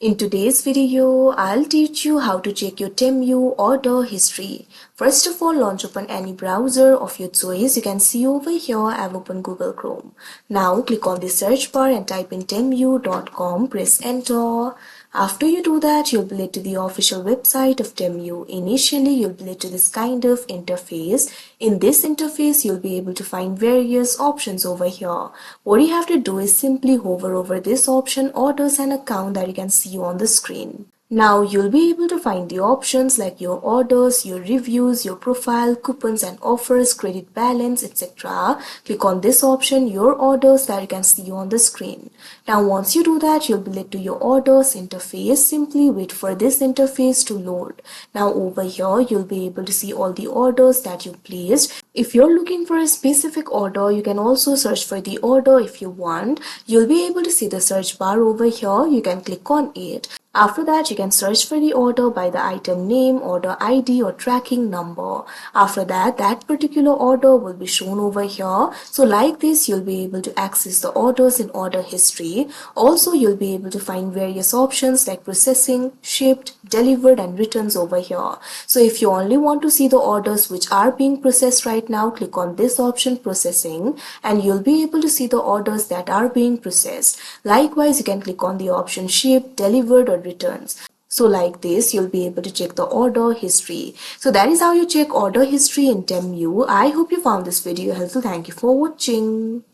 In today's video, I'll teach you how to check your Temu order history. First of all, launch open any browser of your choice. You can see over here I've opened Google Chrome. Now click on the search bar and type in temu.com, press enter. After you do that, you'll be led to the official website of Temu. Initially, you'll be led to this kind of interface. In this interface, you'll be able to find various options over here. What you have to do is simply hover over this option, orders and account, that you can see on the screen. Now you'll be able to find the options like your orders, your reviews, your profile, coupons and offers, credit balance, etc. Click on this option, your orders, that you can see on the screen. Now once you do that, you'll be led to your orders interface. Simply wait for this interface to load. Now over here, you'll be able to see all the orders that you placed. If you're looking for a specific order, you can also search for the order if you want. You'll be able to see the search bar over here. You can click on it. After that, you can search for the order by the item name, order ID or tracking number. After that, that particular order will be shown over here. So like this, you'll be able to access the orders in order history. Also, you'll be able to find various options like processing, shipped, delivered and returns over here. So if you only want to see the orders which are being processed right now, click on this option, processing, and you'll be able to see the orders that are being processed. Likewise, you can click on the option shipped, delivered or returns. So like this, you'll be able to check the order history. So that is how you check order history in Temu. I hope you found this video helpful. Thank you for watching.